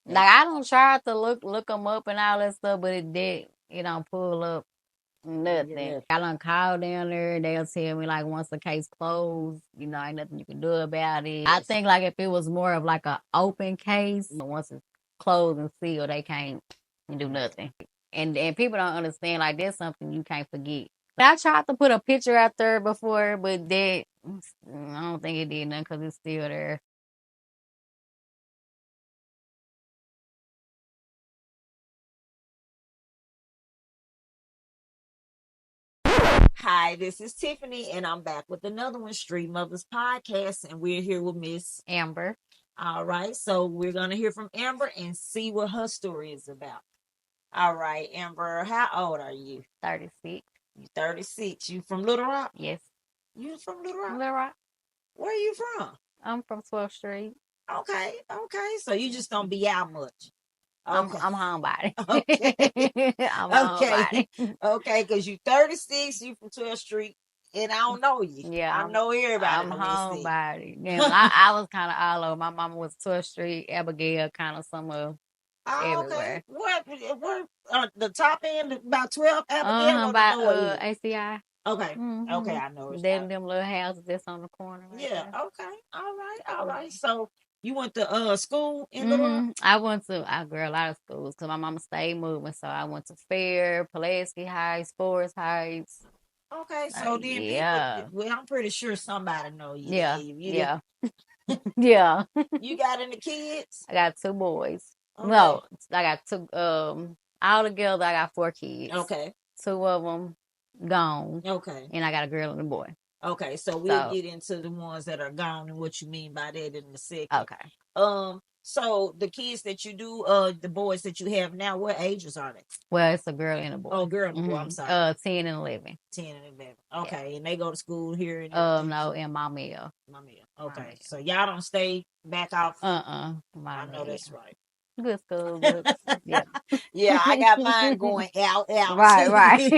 Like I don't try to look them up and all that stuff, but it don't pull up nothing. I don't call down there. They'll tell me like once the case closed, ain't nothing you can do about it. I think like if it was more of like an open case, once it's closed and sealed, they can't do nothing. And people don't understand like that's something you can't forget. I tried to put a picture out there before, but I don't think it did nothing because it's still there. Hi, this is Tiffany, and I'm back with another one, StreetMotherz Podcast, and we're here with Miss Amber. All right, so we're gonna hear from Amber and see what her story is about. All right, Amber, how old are you? 36. You 36. You from Little Rock? Yes. You from Little Rock? Little Rock. Where are you from? I'm from 12th Street. Okay, okay. So you just don't be out much. Okay. I'm homebody. Okay. I'm Okay. homebody. Okay, because you 36, you from 12th Street, and I don't know you. Yeah, I know everybody I'm on this city. homebody. Yeah, I was kind of all over. My mama was 12th Street, Abigail, kind of somewhere Oh, okay. everywhere. What the top end about 12 Abigail or the By lower end? ACI. Okay. Okay, Mm-hmm. I know it's Them little houses that's on the corner right yeah, there. okay. All right, all right. So you went to school in Little Rock? I went to a lot of schools because my mama stayed moving. So I went to Fair, Pulaski Heights, Forest Heights. Okay, so then Yeah. people, well, I'm pretty sure somebody know you. Yeah. Then. Yeah. Yeah. You got any kids? I got 2 boys. Okay. No, I got 2. All together, I got 4 kids. Okay. 2 of them gone. Okay. And I got a girl and a boy. Okay, so we'll get into the ones that are gone and what you mean by that in a second. Okay. So the kids that you do, the boys that you have now, what ages are they? Well, it's a girl and a boy. Oh, girl and a boy. I'm sorry. 10 and 11. 10 and 11. Okay, and they go to school here in no, in Mamiya. Okay, so y'all don't stay back out. I know that's right. Good school, but yeah. Yeah, I got mine going out. Right.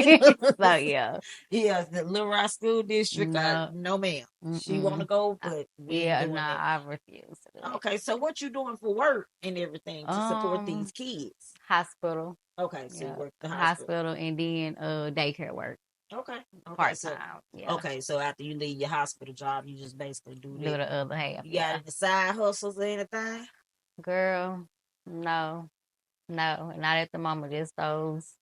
So yeah. Yeah, the Little Rock School District. No ma'am. She want to go, but I refuse to do that. Okay, so what you doing for work and everything to support these kids? Hospital. Okay, so you work at the hospital and then daycare work. Okay. Part So, time. Yeah. okay, so after you leave your hospital job, you just basically do Do the other half. You got any side hustles or anything? Girl, no. No, not at the moment. Just those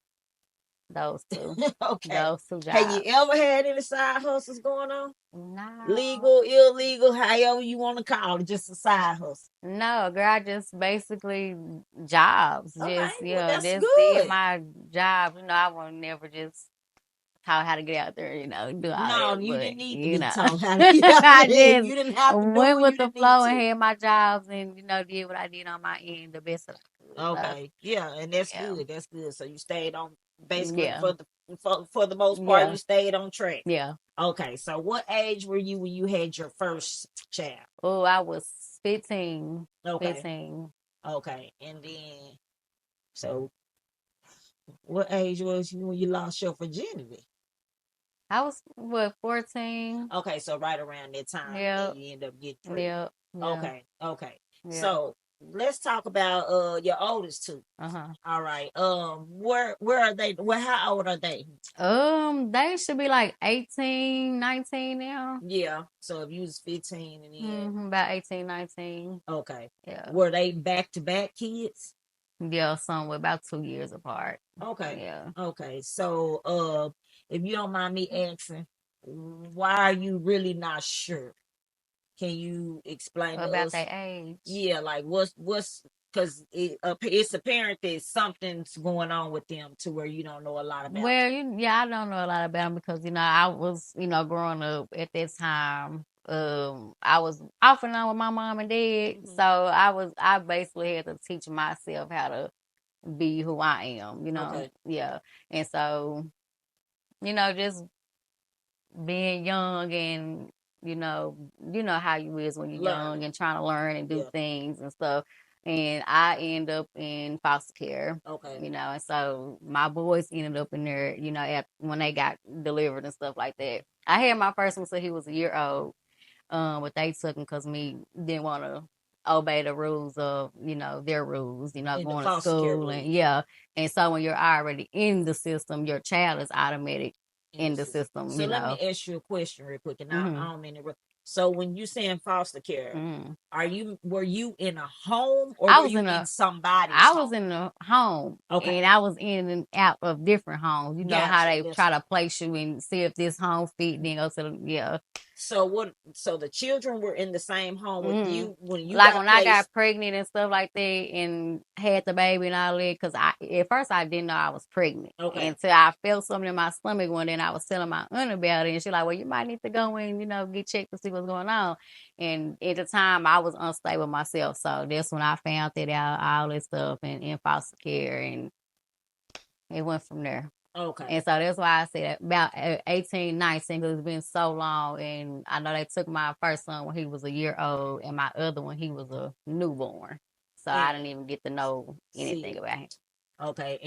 2. Okay. Those 2 jobs. Have you ever had any side hustles going on? No. Legal, illegal, however you want to call it, just a side hustle. No, girl, I just basically jobs. Okay, Just that's just good. did my job. I will never just taught how to get out there, do all No, that. you But, didn't need to be taught how to get out I there. just You didn't have to do went it, with you the didn't flow need and to. had my jobs and, did what I did on my end the best of I could. Okay, yeah, and that's Yeah. good. That's good. So you stayed on basically Yeah. for the most part, Yeah. you stayed on track. Yeah. Okay, so what age were you when you had your first child? Oh, I was 15. Okay. 15. Okay, and then so what age was you when you lost your virginity? I was 14. Okay, so right around that time, Yeah. you end up getting pregnant. Yeah. Okay, okay. Yeah. So let's talk about your oldest 2. All right. Where are they? Well, how old are they? They should be like 18, 19 now. Yeah. So if you was 15 and then About 18, 19. Okay. Yeah. Were they back to back kids? Yeah, somewhere about 2 years apart. Okay. Yeah. Okay. So if you don't mind me asking, why are you really not sure? Can you explain to About us? their age? Yeah, like what's because it's apparent that something's going on with them to where you don't know a lot about. Well, I don't know a lot about them because I was growing up at that time. I was off and on with my mom and dad, so I basically had to teach myself how to be who I am. Okay. Yeah, and so just being young and how you is when you're young and trying to learn and do things and stuff. And I end up in foster care. Okay. And so my boys ended up in there, when they got delivered and stuff like that. I had my first one till he was a year old. But they took him because me didn't want to obey the rules of, their rules, In the going to foster care school rules. and yeah. And so when you're already in the system, your child is automatic in the system, So let me ask you a question real quick, and I don't mean to. So when you say in foster care, were you in a home or were you in somebody's I home? was in a home. Okay. And I was in and out of different homes. You know how they try to place you and see if this home fit, then go to the, yeah. So so the children were in the same home with you when you like got when placed? I got pregnant and stuff like that and had the baby and all that, because at first I didn't know I was pregnant. Okay. Until I felt something in my stomach one day and I was telling my aunt about it, and she's like, well, you might need to go in, get checked to see what's going on. And at the time I was unstable myself, so that's when I found that out, all this stuff, and in foster care, and it went from there. Okay. And so that's why I said about 18, 19, because it's been so long. And I know they took my first son when he was a year old, and my other one, he was a newborn. So I didn't even get to know anything about him. Okay.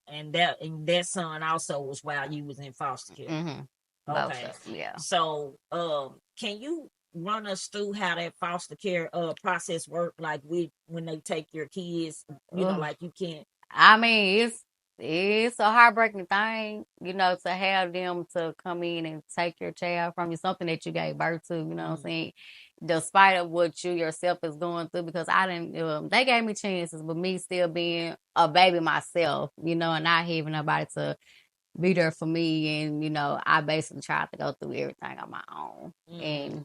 And that son also was while you was in foster care. Okay. Yeah. So can you run us through how that foster care process work, like when they take your kids, like you can't. I mean, it's a heartbreaking thing, to have them to come in and take your child from you, something that you gave birth to, what I'm saying, despite of what you yourself is going through, because I didn't, they gave me chances, but me still being a baby myself, and not having nobody to be there for me, and, I basically tried to go through everything on my own, and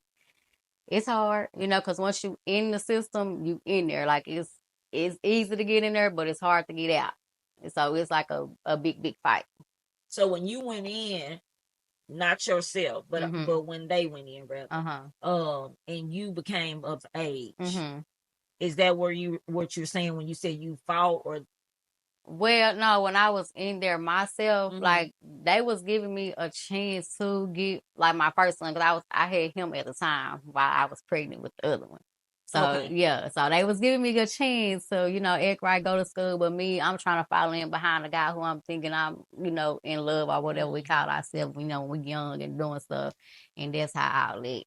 it's hard, because once you in the system, you in there, like it's easy to get in there, but it's hard to get out. So it's like a big, big fight. So when you went in, not yourself, but when they went in, rather, and you became of age, is that what you're saying when you said you fought or? Well, no, when I was in there myself, like they was giving me a chance to get like my first son, because I had him at the time while I was pregnant with the other one. So yeah, so they was giving me a chance to, act right, go to school. But me, I'm trying to follow in behind the guy who I'm thinking I'm, in love or whatever we call ourselves, when we young and doing stuff. And that's how all that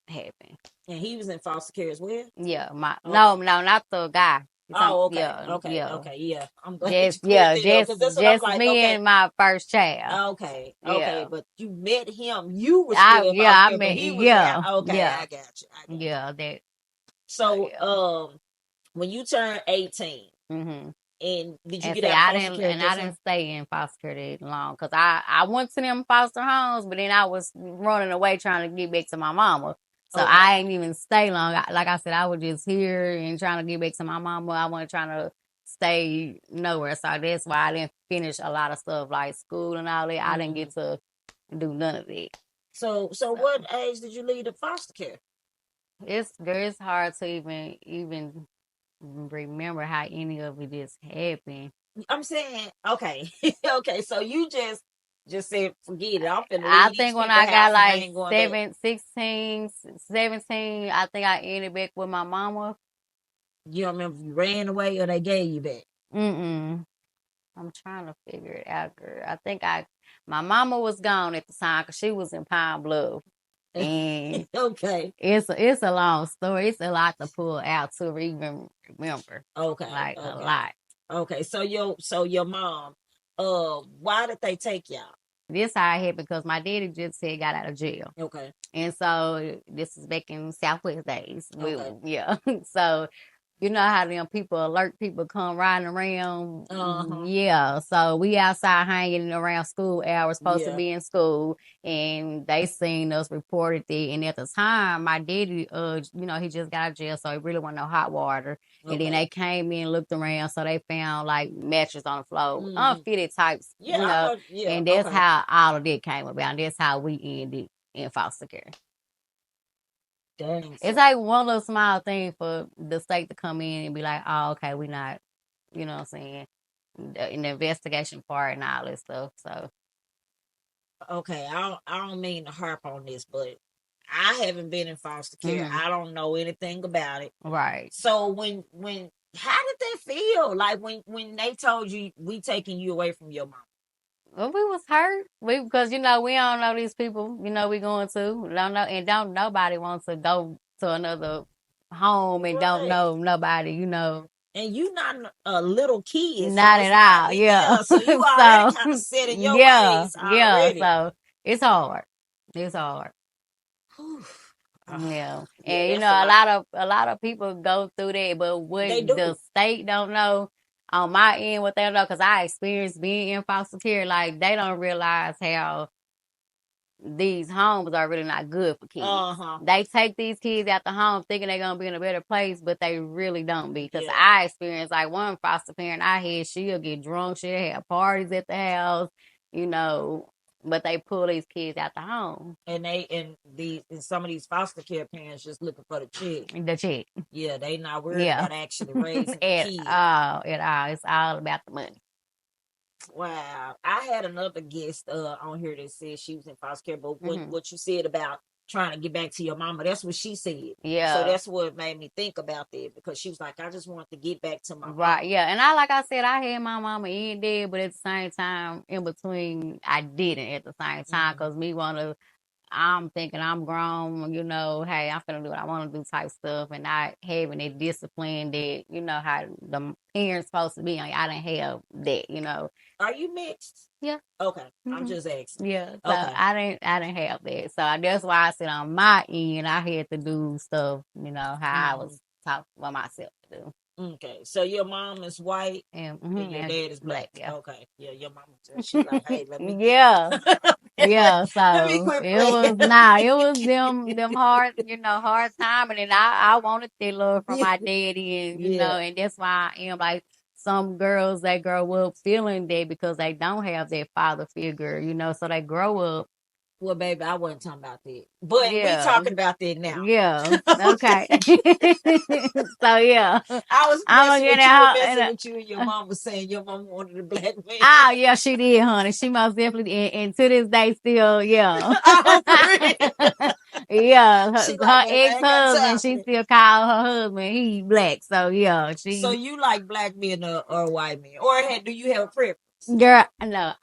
happened. And he was in foster care as well? Yeah, no, not the guy. Oh, okay. Yeah, okay. yeah. Okay. Yeah. I'm glad. Just me and my first child. Okay. Yeah. Okay. But you met him. You were I still met. he was Yeah. okay. Yeah. I got you. Yeah. That. So, when you turned 18, and did you get out of foster care? I didn't stay in foster care that long, because I went to them foster homes, but then I was running away trying to get back to my mama. So I ain't even stay long. Like I said, I was just here and trying to get back to my mama. I wasn't trying to stay nowhere. So that's why I didn't finish a lot of stuff like school and all that. I didn't get to do none of it. So what age did you leave the foster care? It's hard to even remember how any of it just happened. I'm saying, okay. Okay, so you just said, forget it. I'm finna leave I think when I got like 16, 17, I think I ended back with my mama. You don't remember if you ran away or they gave you back? I'm trying to figure it out, girl. I think my mama was gone at the time because she was in Pine Bluff. And okay, it's a long story. It's a lot to pull out to even remember. Okay, like a lot. Okay, so your mom, why did they take y'all? This how it happened, because my daddy just said got out of jail. Okay, and so this is back in Southwest days. Okay. Yeah, so. You know how them alert people come riding around? Yeah. So we outside hanging around school hours, supposed to be in school, and they seen us, reported it. And at the time, my daddy, he just got out of jail, so he really wasn't no hot water. And then they came in, looked around, so they found like mattress on the floor, unfitted types, and that's how all of that came about. And that's how we ended in foster care. Dang. It's like one little small thing for the state to come in and be like, oh, okay, we not, you know what I'm saying, in the investigation part and all this stuff. So, okay, I don't mean to harp on this, but I haven't been in foster care. I don't know anything about it. Right. So when how did that feel? Like when they told you we taking you away from your mom? Well, we was hurt. Because we don't know these people. We going to. Don't know, and don't nobody wants to go to another home and don't know nobody, And you not a little kid. Not at all. Yeah. So you already kind of set in your ways already. So it's hard. It's hard. Yeah. And a lot of people go through that, but what the state don't know on my end, what they don't know, because I experienced being in foster care, like they don't realize how these homes are really not good for kids. They take these kids out the home thinking they're gonna be in a better place, but they really don't be. Because I experienced, like, one foster parent I had, she'll get drunk, she'll have parties at the house, but they pull these kids out the home. And some of these foster care parents just looking for the check. The check. Yeah, they not worried about actually raising kids. At all. It's all about the money. Wow. I had another guest on here that said she was in foster care, but what you said about trying to get back to your mama, that's what she said. Yeah. So that's what made me think about that, because she was like, I just want to get back to my mama. Right, yeah. And like I said, I had my mama in there, but at the same time, in between, I didn't at the same time, because I'm thinking I'm grown, hey, I'm finna do what I want to do type stuff, and not having that discipline that, how the parents supposed to be. I didn't have that, Are you mixed? Yeah. Okay. I'm just asking. Yeah. So okay. I didn't have that. So that's why I said on my end, I had to do stuff, how I was taught for myself to do. Okay, so your mom is white and your dad is black. Yeah. Okay, yeah, your mom. She's like, hey, let me. Yeah, yeah. So it was them hard, hard time, and then I wanted that love from my daddy, and and that's why I am like some girls, they grow up feeling that because they don't have that father figure, so they grow up. Well, baby, I wasn't talking about that. But we talking about that now. Yeah. Okay. So, yeah. I was messing with you and your mom was saying your mom wanted a black man. Oh, yeah, she did, honey. She most definitely, and to this day still, yeah. Yeah. Her ex-husband, she still call her husband, he black. So, yeah. So, you like black men or white men? Or do you have a preference? Girl, no,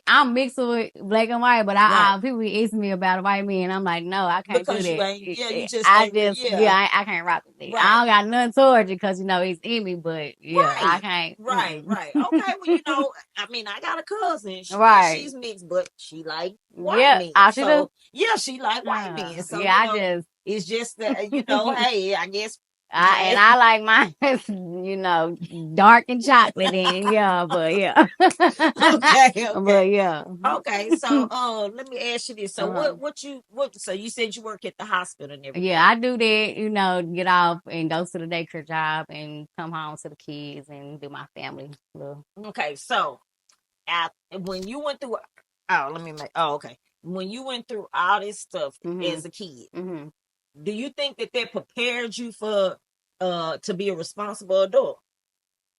I'm mixed with black and white, but people ask me about a white man. I'm like, no, I can't because do that. You just I can't rock with that. Right. I don't got nothing towards you because it's in me, but I can't. Right. Okay, well, I got a cousin. She's mixed, but she like white men. So she like white men. So it's just that hey, I guess. I like mine, dark and chocolate, and but okay. But yeah. Okay, so let me ask you this. So so you said you work at the hospital and everything. Yeah, I do that, get off and go to the daycare job and come home to the kids and do my family stuff. Okay, so when you went through when you went through all this stuff as a kid, do you think that prepared you for to be a responsible adult?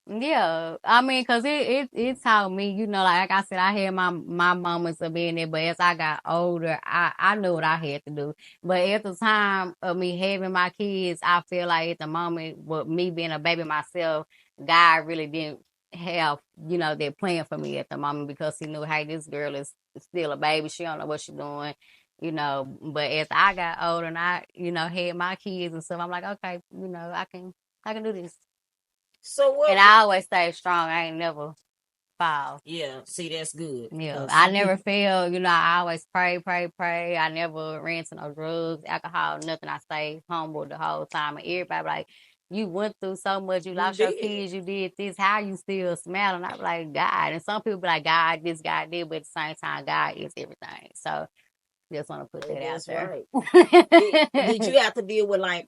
Yeah, because it taught me, like I said, I had my moments of being there, but as I got older, I knew what I had to do. But at the time of me having my kids, I feel like at the moment, with me being a baby myself, God really didn't have, that plan for me at the moment, because he knew, hey, this girl is still a baby. She don't know what she's doing. But as I got older and I, had my kids and stuff, I'm like, okay, I can do this. So and I always stay strong. I ain't never fall. Yeah, see, that's good. Yeah, I never fail. I always pray. I never ran to no drugs, alcohol, nothing. I stayed humble the whole time. And everybody like, you went through so much. You lost your kids. You did this. How you still smiling? I'm like, God. And some people be like, God, this, God did. But at the same time, God is everything. So just want to put that out there. Right. Did you have to deal with like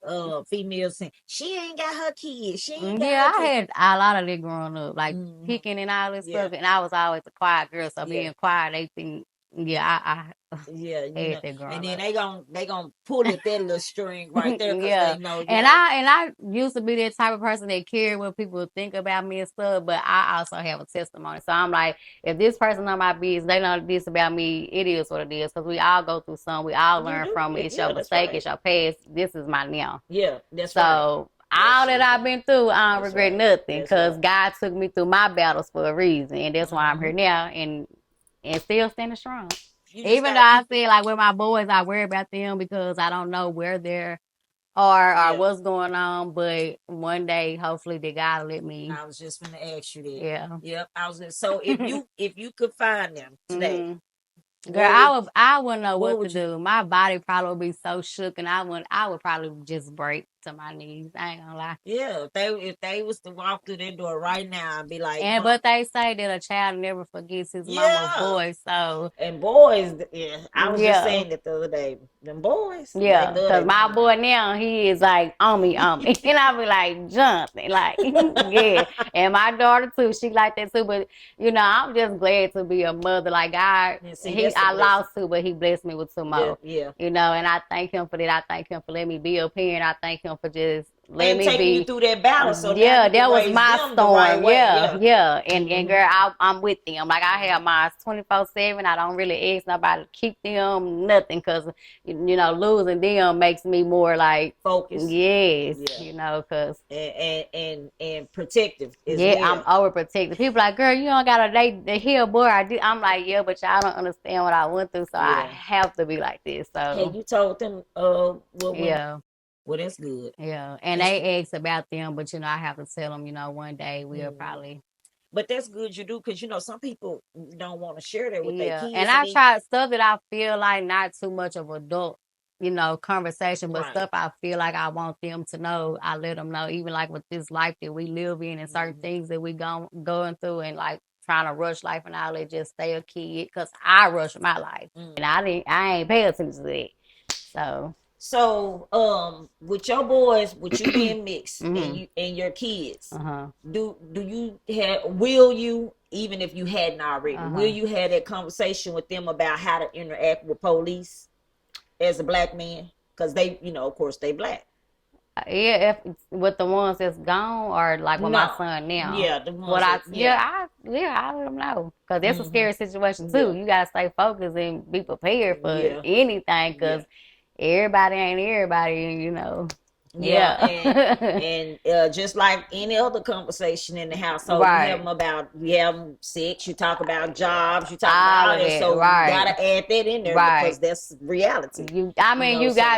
females saying she ain't got her kids? She ain't got her kids. I had a lot of that growing up, like picking and all this stuff, and I was always a quiet girl. So being quiet, they think, I had that growing and then up. they gonna pull at that little string right there. They know, and I used to be that type of person that cared what people think about me and stuff, but I also have a testimony. So I'm like, if this person know my business, they know this about me, it is what it is, because we all go through some, we all learn from it. It's your mistake, it's your past. This is my now. Yeah, that's so. Right. All that I've been through, I don't regret nothing, because God took me through my battles for a reason, and that's why I'm here now, and still standing strong. Even though I feel like with my boys, I worry about them because I don't know where they're or what's going on. But one day, hopefully, the God will let me. I was just gonna ask you that. Yeah. Yep. I was so if you could find them today. Girl, I wouldn't know what to do. My body probably would be so shook, and I would probably just break to my knees. I ain't gonna lie. Yeah, if they was to walk through that door right now and be like, but they say that a child never forgets his mama's voice. So boys, I was just saying that the other day. Them boys, because my boy now he is like on me, and I be like jumping, like yeah. And my daughter too, she like that too. But I'm just glad to be a mother. Like I lost two, but he blessed me with two more. Yeah. And I thank him for that. I thank him for letting me be a parent. I thank him for just let me taking you through that battle. So that was my storm. Yeah. And girl, I'm with them. Like I have mine 24/7. I don't really ask nobody to keep them nothing because losing them makes me more like focused. Yes, because and protective. I'm overprotective. People like, girl, you don't got a date the hill boy. I'm like, yeah, but y'all don't understand what I went through, so I have to be like this. So hey, you told them well, that's good. Yeah, and they ask about them, but I have to tell them, one day we'll probably. But that's good you do, because some people don't want to share that with their kids. And I try stuff that I feel like not too much of adult, conversation, but stuff I feel like I want them to know. I let them know, even like with this life that we live in and certain things that we going through, and like trying to rush life and all that. Just stay a kid, because I rush my life, and I ain't pay attention to that. So, with your boys, with you being mixed and your kids, will you, even if you hadn't already, will you have that conversation with them about how to interact with police as a black man? Because they, of course, they black. Yeah, if with the ones that's gone, or like with my son now. Yeah, the ones I let them know, because that's a scary situation too. You gotta stay focused and be prepared for anything, because. Everybody ain't everybody, and just like any other conversation in the household, you have sex, you talk about jobs, you talk about all that, so you gotta add that in there because that's reality. You got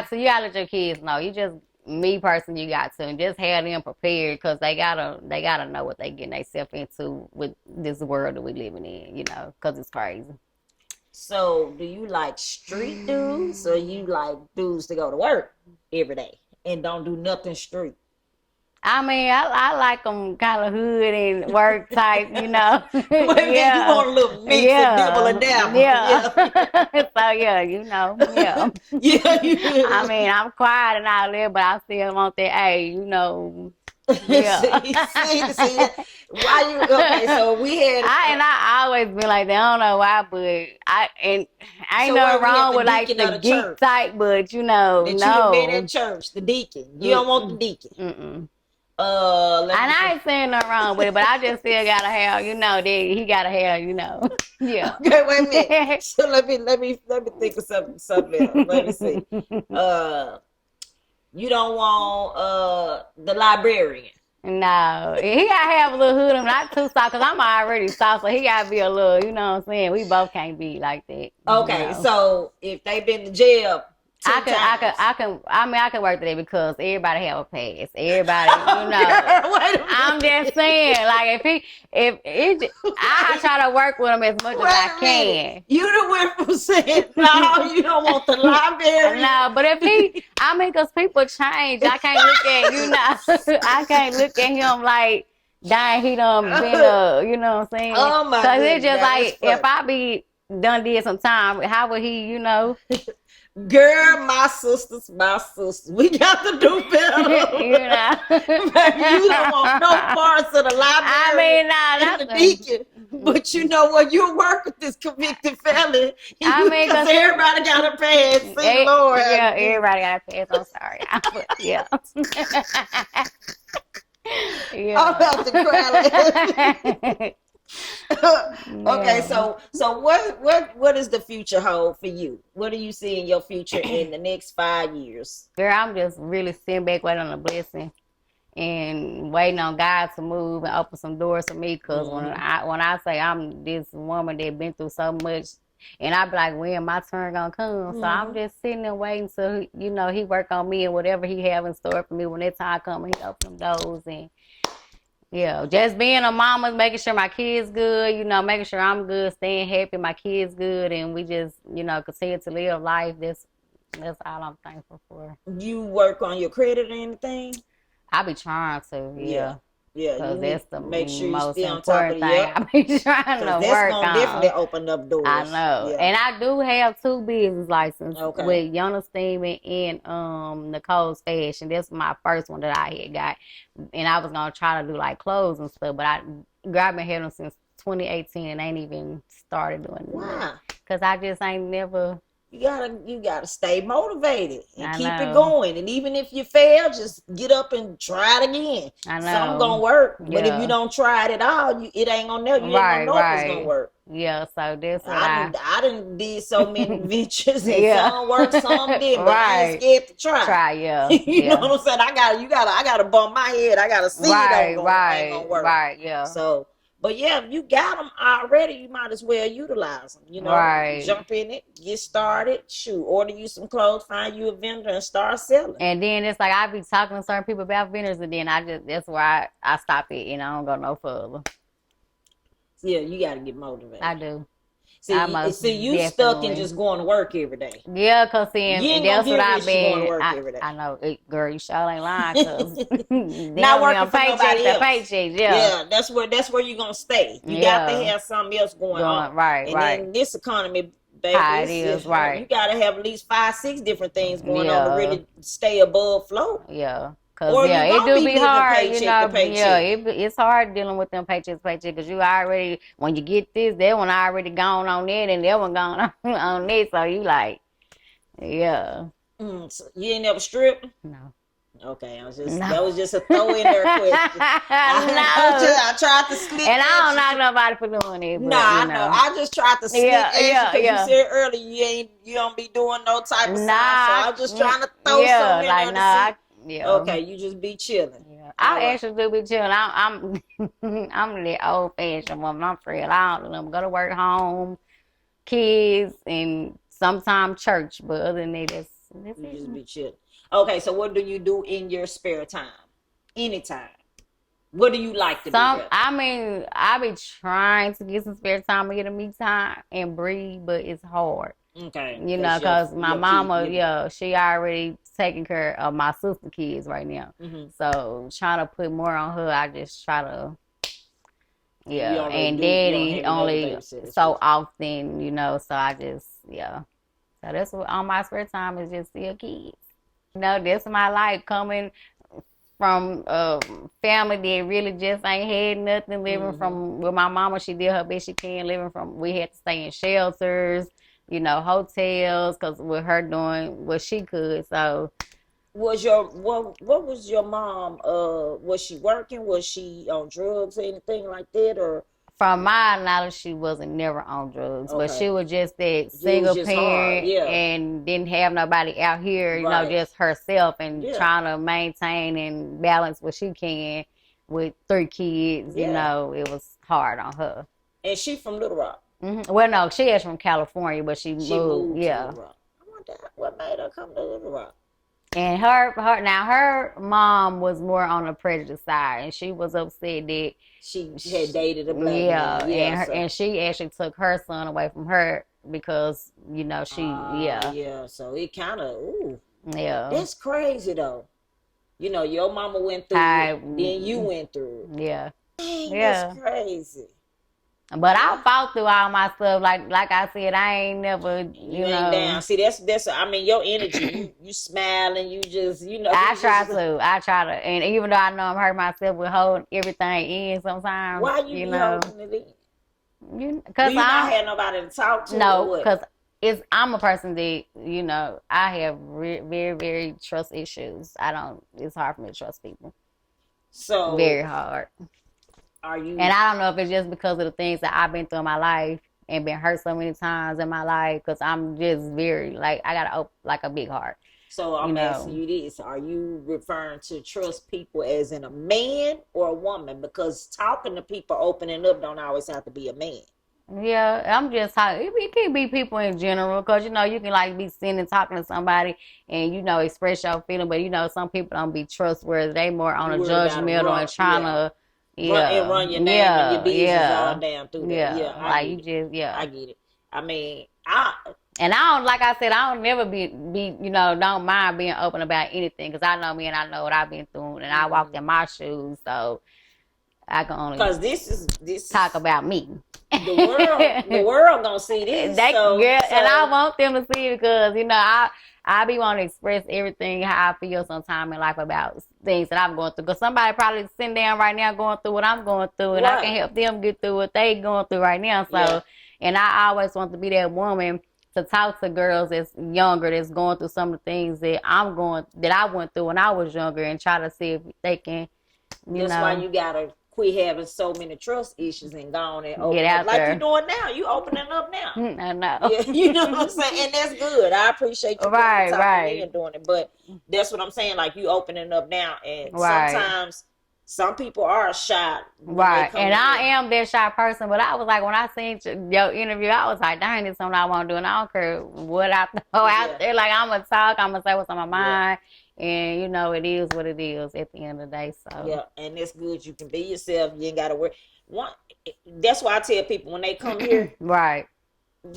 to let your kids know. You just me personally, you got to, and just have them prepared, because they gotta know what they getting themselves into with this world that we living in, because it's crazy. So, do you like street dudes, or you like dudes to go to work every day and don't do nothing street? I mean, I like them kind of hood and work type, But you want a little mix and dibble and dabble. So, I mean, I'm quiet and all that, but I still want that, hey, see, why you okay? So we had, I always been like that. I don't know why, but I ain't nothing wrong with like the geek type, but that you been at church, the deacon. You don't want the deacon. And I ain't saying nothing wrong with it, but I just still gotta have, that he gotta have, yeah. Okay, wait a minute. So let me think of something else. Let me see. You don't want the librarian. No, he gotta have a little hood. I'm not too soft, because I'm already soft, so he gotta be a little. You know what I'm saying? We both can't be like that. Okay, so if they been to jail, I can work today, because everybody have a pass. Everybody, I'm just saying, like I try to work with them as much as I can. You done went from saying no, you don't want the library. No, but because people change. I can't look at I can't look at him like, dang, he done been you know what I'm saying? Oh my God. Because it's just like, if I be did some time, how would he, Girl, my sisters. We got to do better. Baby, you don't want no parts of the library. That's the deacon. But you know what? You work with this convicted felon. Because everybody got a pass. Lord. Yeah, everybody got a pass. I'm sorry. Yeah. I'm about to cry. Okay, so what does the future hold for you? What do you see in your future in the next 5 years? Girl, I'm just really sitting back waiting on a blessing and waiting on God to move and open some doors for me. Because when I say I'm this woman that been through so much, And I be like, when my turn gonna come? So I'm just sitting there waiting till, you know, he work on me and whatever he have in store for me when that time come, he open them doors. And yeah, just being a mama, making sure my kids good, you know, making sure I'm good, staying happy, my kids good, and we just, you know, continue to live life. That's all I'm thankful for. You work on your credit or anything? I be trying to, yeah. Yeah, because that's the make sure most you stay on top of important thing I be trying to work on. That's gonna definitely open up doors. I know, and I do have 2 business licenses with Yana Steaming and Nicole's Fashion. That's my first one that I had got, and I was gonna try to do like clothes and stuff, but I've been having them since 2018 and ain't even started doing it. Why? Because I just ain't never. You gotta stay motivated and keep it going. And even if you fail, just get up and try it again. I know. Something gonna work. Yeah. But if you don't try it at all, it ain't gonna know. You ain't gonna know if it's gonna work. Yeah, so that's what I done did so many ventures and some worked, some didn't, but I ain't scared to try. You know what I'm saying? I gotta bump my head. I gotta see it ain't gonna work. Right, yeah. So but yeah, if you got them already, you might as well utilize them. You know, jump in it, get started, order you some clothes, find you a vendor and start selling. And then it's like I be talking to certain people about vendors, and then that's why I stop it and I don't go no further. Yeah, you got to get motivated. I do. See, you stuck in just going to work every day. Yeah, because that's what I've been. I know, girl, you sure ain't lying. Because not working for nobody else. Paychecks, yeah, that's where you're gonna stay. You got to have something else going on, right? And in this economy, baby, how it is, right? You got to have at least 5-6 different things going on to really stay above float. Yeah. Cause it do be hard, you know. It's hard dealing with them paychecks, because you already, when you get that one already gone on it, and that one gone on it, so you like, yeah. So you ain't never stripped? No. Okay, that was just a throw in there question. I tried to slip. And I don't knock nobody for doing it. But, I know. I just tried to slip because you said earlier you don't be doing no type of stuff. So I was just trying to throw something in there. Okay, you just be chilling. Yeah, I actually do be chilling. I'm the old fashioned woman. I'm free. I don't go to work, home, kids, and sometimes church. But other than that, you just be chilling. Okay, so what do you do in your spare time? Anytime. What do you like to do? I mean, I be trying to get some spare time to get a me time and breathe, but it's hard. Okay. You know, because my mama, she already taking care of my sister kids right now. Mm-hmm. So trying to put more on her, I just try to, and daddy only so often, you know, so I just, So that's what on my spare time is, just see kids. You know, that's my life, coming from family that really just ain't had nothing, living from with my mama. She did her best she can, we had to stay in shelters, you know, hotels, because with her doing what she could. So what was your mom, was she working, was she on drugs or anything like that? Or from my knowledge, she wasn't never on drugs, but she was just that single parent and didn't have nobody out here, you know, just herself, and trying to maintain and balance what she can with 3 kids. You know, it was hard on her. And she from Little Rock? Mm-hmm. Well, no, she is from California, but she moved to Little Rock. I wonder what made her come to Little Rock. And her mom was more on the prejudice side, and she was upset that she had dated a black man. And she actually took her son away from her because, you know, she so it kind of that's crazy though. You know, your mama went through it, then you went through it. Dang, that's crazy. But I fought through all my stuff. Like I said, I ain't never, you know. Ain't down. See, that's. I mean, your energy. You smile and you just, you know. I try to, and even though I know I'm hurting myself with holding everything in sometimes. Why you be holding it in? Because I had nobody to talk to. No, because I'm a person that, you know, I have very, very trust issues. It's hard for me to trust people. So very hard. And I don't know if it's just because of the things that I've been through in my life and been hurt so many times in my life, because I'm just very, like, I got a big heart. So I'm asking you this. Are you referring to trust people as in a man or a woman? Because talking to people, opening up, don't always have to be a man. Yeah, I'm just talking. It can be people in general, because you can like be sitting and talking to somebody and express your feeling, but some people don't be trustworthy. They more on a judgmental and trying to, run your name and your business all down through that. Yeah, I get it. I mean, and I don't, like I said, I don't never be don't mind being open about anything, because I know me and I know what I've been through, and I walked in my shoes, so I can only because this talk about me. The world gonna see this. And I want them to see it, because I be wanting to express everything how I feel sometime in life about things that I'm going through. Because somebody probably sitting down right now going through what I'm going through, and I can help them get through what they going through right now. So, and I always want to be that woman to talk to girls that's younger, that's going through some of the things that I went through when I was younger, and try to see if they can, That's why you gotta quit having so many trust issues and go on and open up like you're doing now. You opening up now. I know. Yeah, you know what I'm saying? And that's good. I appreciate you talking to me and doing it. But that's what I'm saying. Like, you opening up now. And sometimes some people are shy. Right. And I am that shy person. But I was like, when I seen your interview, I was like, dang, this is something I want to do. And I don't care what I throw out there. Like, I'm going to talk. I'm going to say what's on my mind. And, it is what it is at the end of the day. So yeah, and it's good. You can be yourself. You ain't got to worry. That's why I tell people when they come here, right,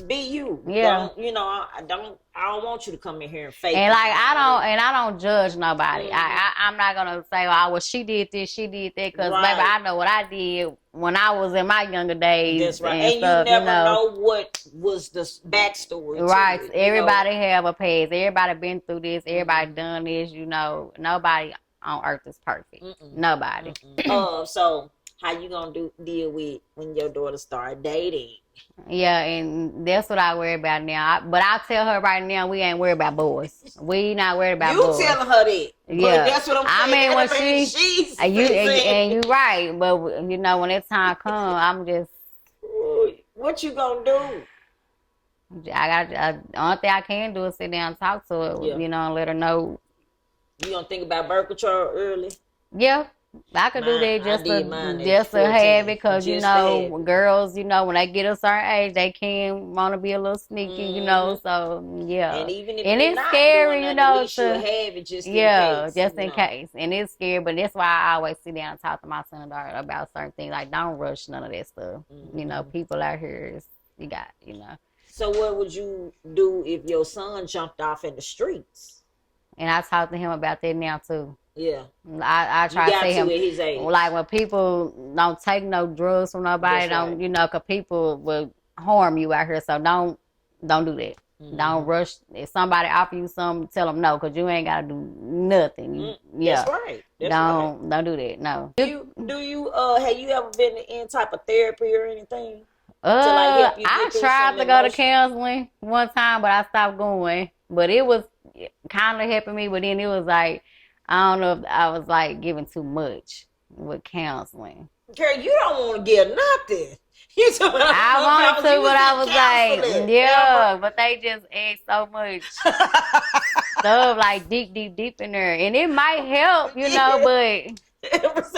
be you. Yeah. I don't want you to come in here and fake. And like, I don't judge nobody. I'm not gonna say, well, she did this, she did that, because baby, I know what I did when I was in my younger days. That's right. And stuff, you never know what was the backstory. Right. Everybody have a past. Everybody been through this. Everybody done this. Nobody on earth is perfect. Nobody. So how you gonna deal with when your daughter start dating? Yeah, and that's what I worry about now. But I tell her right now, we ain't worried about boys. We not worried about boys. You telling her that? Yeah, that's what I'm saying. I mean, she's and you right, but when that time comes, I'm just. What you gonna do? The only thing I can do is sit down and talk to her, and let her know. You gonna think about birth control early? Yeah. I could do that just to have it, because girls, when they get a certain age, they can want to be a little sneaky, so yeah. And even if it's scary, to have it just in case. Just in case. And it's scary, but that's why I always sit down and talk to my son and daughter about certain things. Like, don't rush none of that stuff. People out here So what would you do if your son jumped off in the streets? And I talk to him about that now too. Yeah, I try to say him at his age. Like, when people don't take no drugs from nobody, because people will harm you out here. So don't do that. Don't rush. If somebody offer you something, tell them no, because you ain't gotta do nothing. That's right. Don't do that. No. Do you have you ever been in any type of therapy or anything? I tried to go to counseling one time, but I stopped going. But it was kind of helping me. But then it was like, I don't know if I was like giving too much with counseling. Girl, you don't want to give nothing. I wanted to, but I was like, but they just add so much stuff, like deep in there, and it might help, but. That's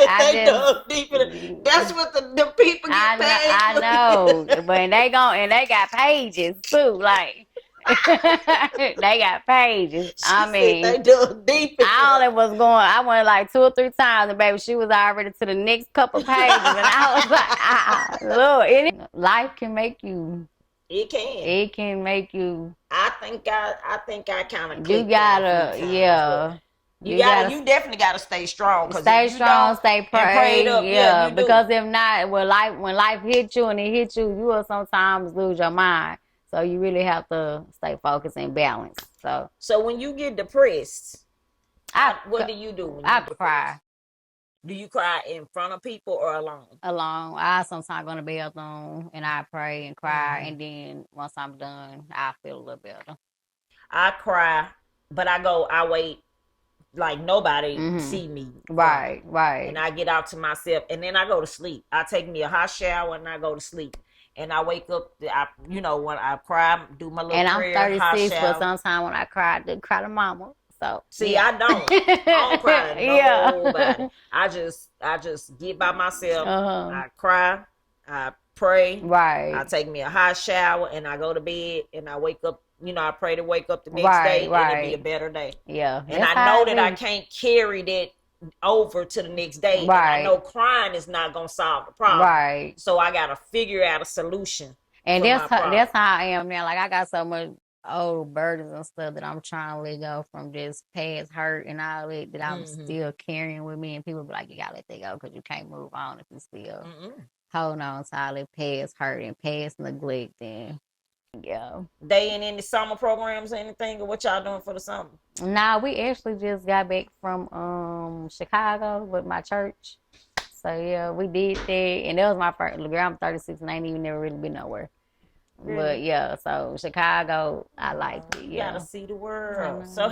what the people get paid. I know, but they got pages too, like. They got pages. They dug deep. I went like 2 or 3 times, and baby, she was already to the next couple pages, and I was like, look, life can make you. It can. It can make you. I think I kind of. You gotta, You definitely gotta stay strong. Stay strong, stay prayed up. Yeah, because if not, when life hits you and it hits you, you will sometimes lose your mind. So you really have to stay focused and balanced. So when you get depressed, what do you do? I cry. Do you cry in front of people or alone? Alone. I sometimes go to bed alone and I pray and cry, and then once I'm done, I feel a little better. I cry, but I wait like nobody see me. Right. And I get out to myself, and then I go to sleep. I take me a hot shower and I go to sleep. And I wake up, when I cry, do my little prayer. And I'm 36, but sometimes when I cry, I do cry to mama. So see, I don't cry to nobody. I just get by myself. I cry, I pray. Right. I take me a hot shower and I go to bed and I wake up. I pray to wake up the next day and it'll be a better day. Yeah. And I know that I can't carry that over to the next day. Right. And I know crying is not gonna solve the problem. Right. So I gotta figure out a solution. And that's how I am now. Like I got so much old burdens and stuff that I'm trying to let go from this past hurt and all that I'm still carrying with me. And people be like, you gotta let that go because you can't move on if you still hold on to all that past hurt and past neglect. And yeah. They in any summer programs or anything, or what y'all doing for the summer? Nah, we actually just got back from Chicago with my church. So yeah, we did that, and that was my first. Girl, I'm 36 and I ain't even never really been nowhere. Really? But yeah, so Chicago, I liked it. Yeah, you gotta see the world. So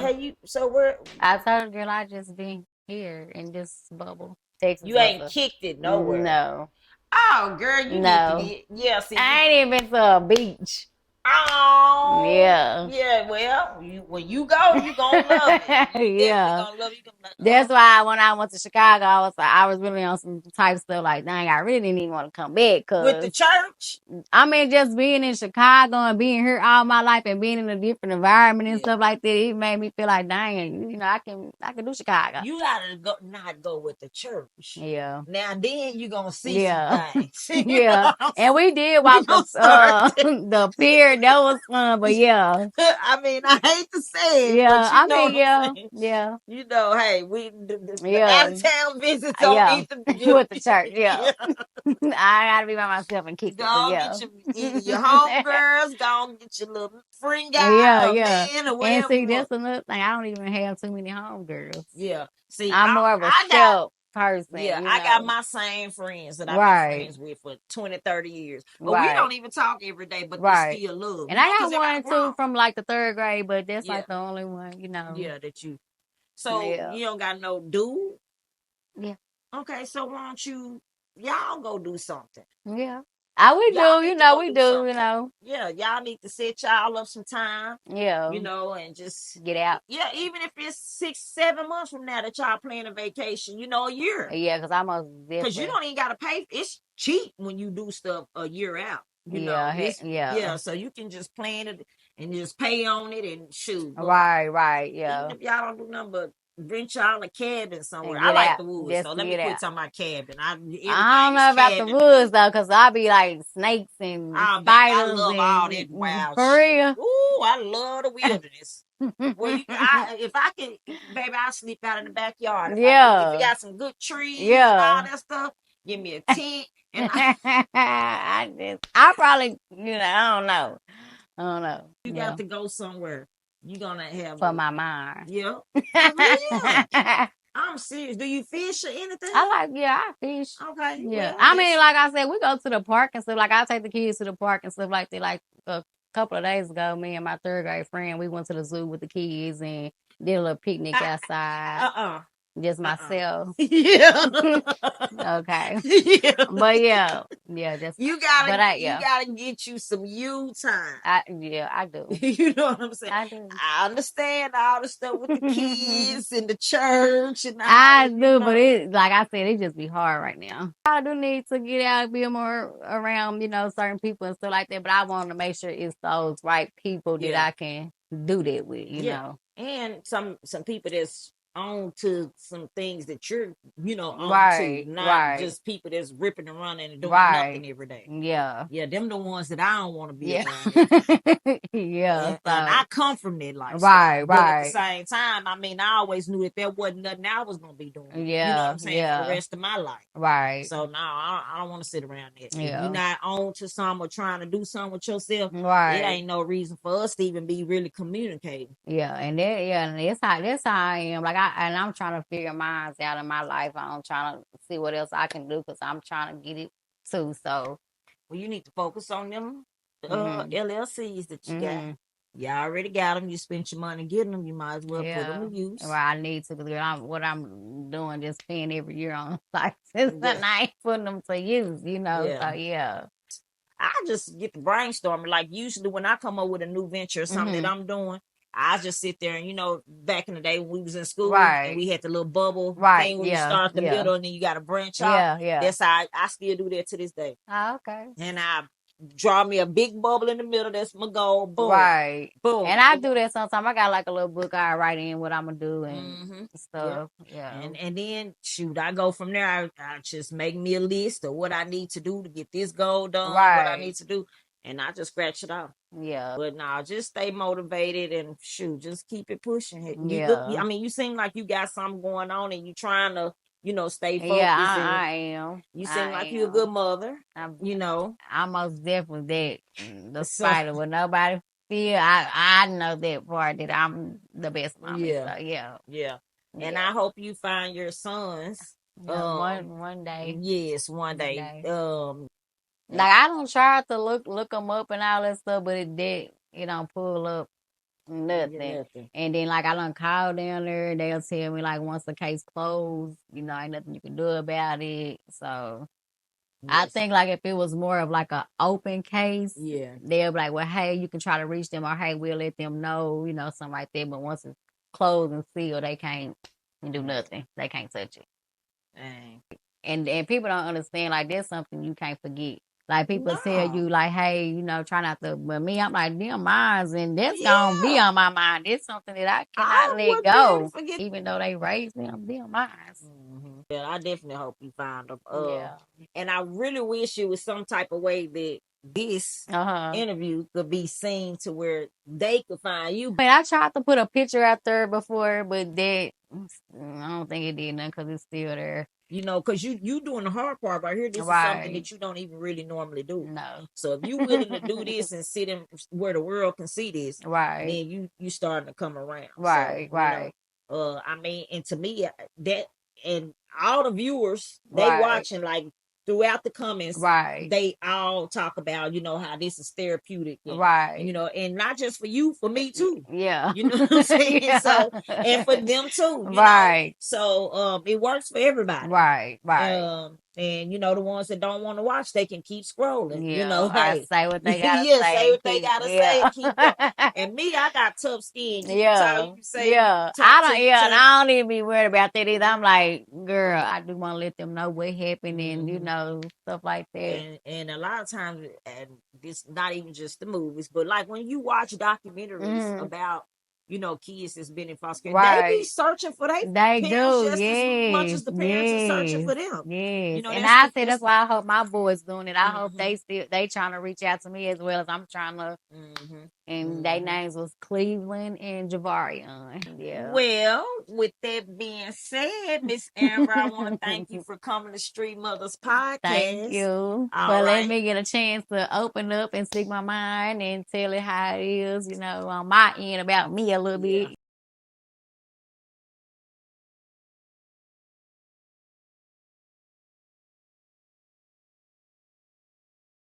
where? I told her, girl, I just been here in this bubble, Texas. You ain't kicked it nowhere. No. Oh, girl, you need to get. See, I ain't even been to a beach. Oh yeah. Well, when you go, you gonna love it. Yeah, gonna love it. That's why when I went to Chicago, I was really on some type stuff like, dang, I really didn't even want to come back with the church. I mean, just being in Chicago and being here all my life and being in a different environment and stuff like that, it made me feel like, dang, I can do Chicago. You gotta not go with the church. Yeah. Now then, you gonna see some things. Yeah, and we did walk the pier. That was fun, but yeah. I mean, I hate to say it, yeah. but yeah. Hey, the out of town visits don't eat with the church. Yeah. I gotta be by myself and kick it. Get your homegirls, go get your little friend guy, man, or whatever. And see, that's another thing. I don't even have too many homegirls. Yeah. See, I'm more of a shelf person. Yeah, I got my same friends that I've been friends with for 20, 30 years. But we don't even talk every day, but we still love. And I got one too from like the third grade, but that's like the only one, Yeah, that you. So you don't got no dude? Yeah. Okay, so why don't y'all go do something? Yeah. We do. Yeah, y'all need to set y'all up some time. Yeah. And just get out. Yeah, even if it's 6-7 months from now that y'all plan a vacation, a year. Yeah, because I'm because you don't even gotta pay. It's cheap when you do stuff a year out. Yeah. So you can just plan it and just pay on it and shoot. Right. Yeah. Even if y'all don't do nothing but rent y'all a cabin somewhere. I like the woods, so let me quit talking about cabin. I don't know about the woods though, because I'll be like snakes and spiders. I love all that wild for real. Ooh, I love the wilderness. Well, if I can, baby, I'll sleep out in the backyard. If you got some good trees and all that stuff, give me a tent. And I probably, I don't know. You got to go somewhere. You're gonna have for my mind. Yeah. I'm serious. Do you fish or anything? I fish. Okay. Yeah. Well, I mean, like I said, we go to the park and stuff. Like I take the kids to the park and stuff like that. Like a couple of days ago, me and my third grade friend, we went to the zoo with the kids and did a little picnic outside. Just myself. Yeah. Okay. Yeah. But yeah. Just you gotta get you some you time. I do. You know what I'm saying? I do. I understand all the stuff with the kids and the church and all I do, but it, like I said, it just be hard right now. I do need to get out and be more around, certain people and stuff like that, but I want to make sure it's those right people that I can do that with, you know. And some people that's on to some things that you're, on right, to, not just people that's ripping and running and doing nothing every day. Yeah. Yeah, them the ones that I don't want to be around. And I come from that lifestyle. Right. But at the same time, I mean, I always knew that there wasn't nothing I was going to be doing. Yeah. You know what I'm saying? For the rest of my life. Right. So now I don't want to sit around that. Yeah. If you're not on to something or trying to do something with yourself, right. It ain't no reason for us to even be really communicating. Yeah, and that's how I am. Like I'm trying to figure mine out in my life. I'm trying to see what else I can do because I'm trying to get it too. So, well, you need to focus on them LLCs that you got. You already got them. You spent your money getting them. You might as well put them to use. Well, I need to because what I'm doing just paying every year on license and I ain't putting them to use. So I just get the brainstorming. Like usually when I come up with a new venture or something that I'm doing, I just sit there and, back in the day when we was in school and we had the little bubble thing where you start the middle and then you got to branch out. That's how I still do that to this day. Oh, okay. And I draw me a big bubble in the middle. That's my goal. Boom. Boom. And I do that sometimes. I got like a little book I write in what I'm going to do and stuff. Yeah. And then, shoot, I go from there. I just make me a list of what I need to do to get this goal done, what I need to do. And I just scratch it off. Yeah. But no, just stay motivated and shoot, just keep it pushing. I mean, you seem like you got something going on and you trying to, stay focused. Yeah, I am. You seem like you're a good mother. I'm most definitely that. Despite of what nobody feel, I know that part that I'm the best mom. Yeah. So, yeah. And I hope you find your sons. One day. Yes, one day. Like I don't try to look them up and all that stuff, but it don't pull up nothing. And then like I done call down there, they'll tell me like once the case closed, ain't nothing you can do about it. So I think like if it was more of like an open case, they'll be like, well, hey, you can try to reach them, or hey, we'll let them know, something like that. But once it's closed and sealed, they can't do nothing. They can't touch it. Dang. And people don't understand like that's something you can't forget. Like people tell you like, hey, try not to. But me, I'm like, them minds, and that's gonna be on my mind. It's something that I cannot let go, even though they raised them minds. Yeah, I definitely hope you find them. And I really wish it was some type of way that this interview could be seen to where they could find you. But I tried to put a picture out there before, but I don't think it did nothing because it's still there. Because you doing the hard part right here. This is something that you don't even really normally do. No. So if you willing to do this and sit in where the world can see this, then you starting to come around. Right. I mean, and to me, that and all the viewers, they watching like throughout the comments, they all talk about, how this is therapeutic. And, and not just for you, for me too. Yeah. You know what I'm saying? So, and for them too. Know? So, it works for everybody. Right. And the ones that don't want to watch, they can keep scrolling. I say what they gotta say. Say what they gotta say. And keep going. And me, I got tough skin. I don't even be worried about that either. I'm like, girl, I do want to let them know what happened and stuff like that. And a lot of times, and this not even just the movies, but like when you watch documentaries about kids that's been in foster care, they be searching for their parents just as much as the parents are searching for them. Yes. And I say that's why I hope my boys doing it. I hope they trying to reach out to me as well as I'm trying to. And their names was Cleveland and Javarian. Yeah. Well, with that being said, Miss Amber, I want to thank you for coming to StreetMotherz Podcast. Thank you for letting me get a chance to open up and speak my mind and tell it how it is, on my end about me a little bit.